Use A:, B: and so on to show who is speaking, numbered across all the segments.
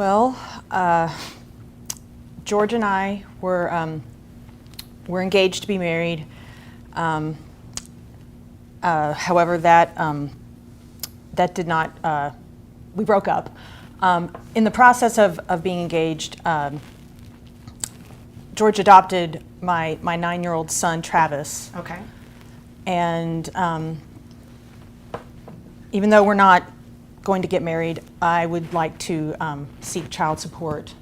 A: Well, George and I were engaged to be married. However, that did not. We broke up. In the process of being engaged, George adopted my 9-year-old son, Travis.
B: Okay.
A: And even though we're not going to get married, I would like to seek child support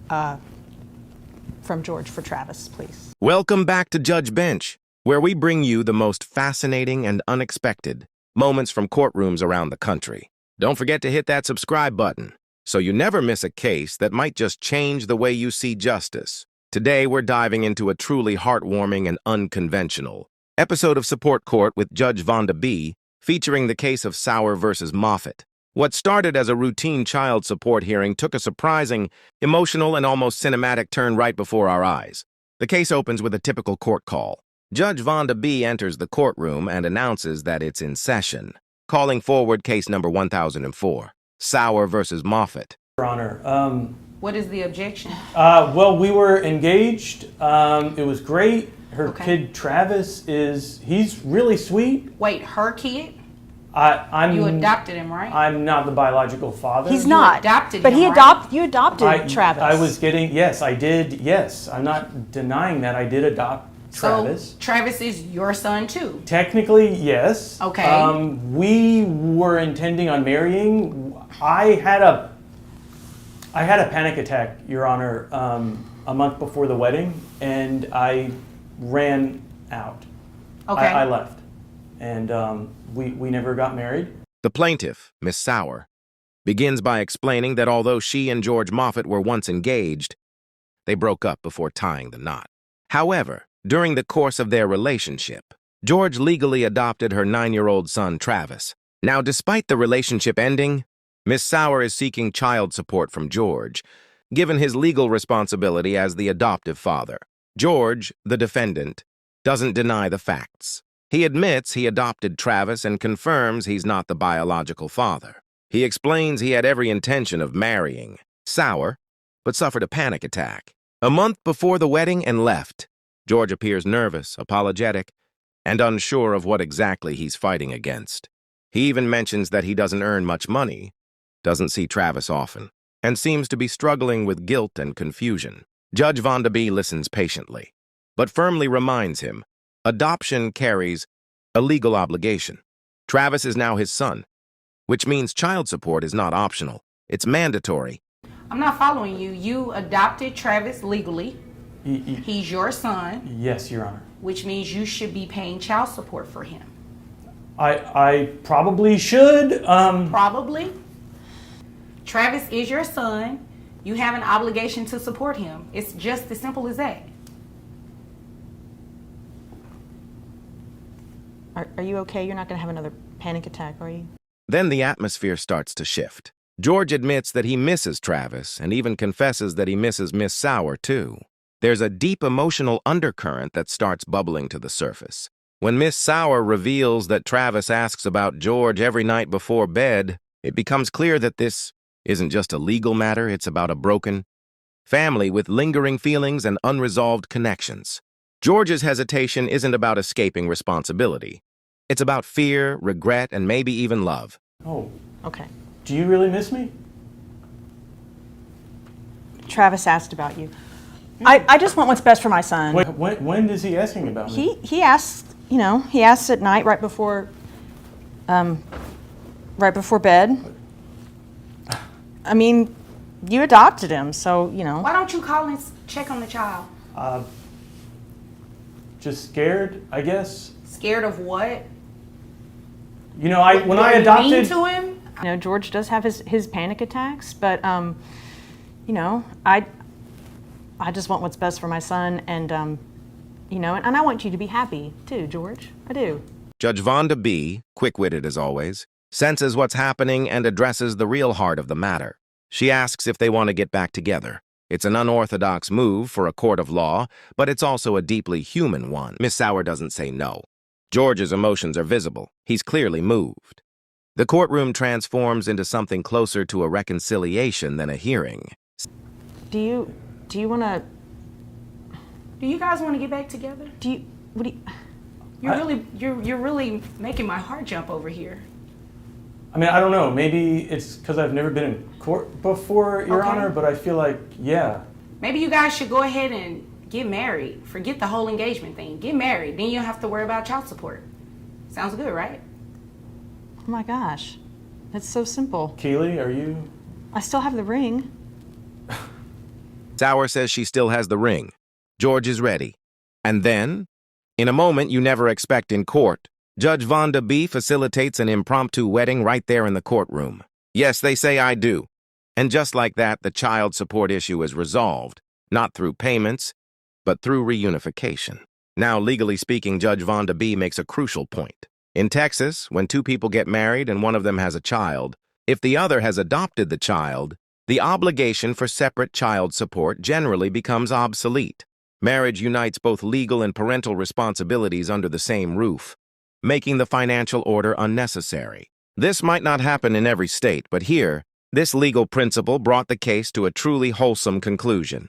A: from George for Travis, please.
C: Welcome back to Judge Bench, where we bring you the most fascinating and unexpected moments from courtrooms around the country. Don't forget to hit that subscribe button so you never miss a case that might just change the way you see justice. Today, we're diving into a truly heartwarming and unconventional episode of Support Court with Judge Vonda B., featuring the case of Sauer versus Moffett. What started as a routine child support hearing took a surprising, emotional, and almost cinematic turn right before our eyes. The case opens with a typical court call. Judge Vonda B. enters the courtroom and announces that it's in session, calling forward case number 1004, Sauer versus Moffett.
D: Your Honor,
B: What is the objection?
D: well, we were engaged. It was great. Her
B: Okay.
D: kid Travis he's really sweet.
B: Wait, her kid?
D: You
B: You adopted him, right?
D: I'm not the biological father.
A: He's not.
B: adopted
A: but
B: him,
A: he
B: right?
A: you adopted Travis.
D: I was getting, yes, I did, yes. I'm not denying that I did adopt Travis.
B: So Travis is your son too.
D: Technically, yes.
B: Okay.
D: We were intending on marrying. I had a panic attack, Your Honor, a month before the wedding, and I ran out.
B: Okay.
D: I left, and we never got married.
C: The plaintiff, Miss Sauer, begins by explaining that although she and George Moffett were once engaged, they broke up before tying the knot. However, during the course of their relationship, George legally adopted her 9-year-old son, Travis. Now, despite the relationship ending, Miss Sauer is seeking child support from George, given his legal responsibility as the adoptive father. George, the defendant, doesn't deny the facts. He admits he adopted Travis and confirms he's not the biological father. He explains he had every intention of marrying Sauer, but suffered a panic attack a month before the wedding and left. George appears nervous, apologetic, and unsure of what exactly he's fighting against. He even mentions that he doesn't earn much money, doesn't see Travis often, and seems to be struggling with guilt and confusion. Judge Vonda B. listens patiently, but firmly reminds him adoption carries a legal obligation. Travis is now his son, which means child support is not optional. It's mandatory.
B: I'm not following you. You adopted Travis legally.
D: Y-
B: He's your son,
D: Yes, Your Honor.
B: which means you should be paying child support for him.
D: I probably should.
B: Probably. Travis is your son. You have an obligation to support him. It's just as simple as that.
A: Are you okay? You're not going to have another panic attack, are you?
C: Then the atmosphere starts to shift. George admits that he misses Travis and even confesses that he misses Miss Sauer, too. There's a deep emotional undercurrent that starts bubbling to the surface. When Miss Sauer reveals that Travis asks about George every night before bed, it becomes clear that this isn't just a legal matter, it's about a broken family with lingering feelings and unresolved connections. George's hesitation isn't about escaping responsibility. It's about fear, regret, and maybe even love.
D: Oh,
A: Okay.
D: do you really miss me?
A: Travis asked about you. I just want what's best for my son.
D: Wait, when is he asking about me?
A: He asks, he asks at night right before bed. I mean, you adopted him, so,
B: Why don't you call and check on the child?
D: Just scared, I guess.
B: Scared of what?
D: When I
B: You're mean
D: adopted,
B: to him?
A: George does have his panic attacks, but, I just want what's best for my son, and, and I want you to be happy, too, George. I do.
C: Judge Vonda B., quick-witted as always, senses what's happening and addresses the real heart of the matter. She asks if they want to get back together. It's an unorthodox move for a court of law, but it's also a deeply human one. Miss Sauer doesn't say no. George's emotions are visible. He's clearly moved. The courtroom transforms into something closer to a reconciliation than a hearing.
A: Do you want to,
B: Do you guys want to get back together?
A: what do you,
B: You're really making my heart jump over here.
D: I mean, I don't know. Maybe it's because I've never been in court before, Your
B: Okay.
D: Honor, but I feel like, yeah.
B: Maybe you guys should go ahead and get married. Forget the whole engagement thing. Get married. Then you don't have to worry about child support. Sounds good, right?
A: oh my gosh, that's so simple.
D: Keely, are you?
A: I still have the ring.
C: Sauer says she still has the ring. George is ready. And then, in a moment you never expect in court, Judge Vonda B. facilitates an impromptu wedding right there in the courtroom. Yes, they say I do. And just like that, the child support issue is resolved, not through payments, but through reunification. Now, legally speaking, Judge Vonda B. makes a crucial point. In Texas, when two people get married and one of them has a child, if the other has adopted the child, the obligation for separate child support generally becomes obsolete. Marriage unites both legal and parental responsibilities under the same roof, making the financial order unnecessary. This might not happen in every state, but here, this legal principle brought the case to a truly wholesome conclusion.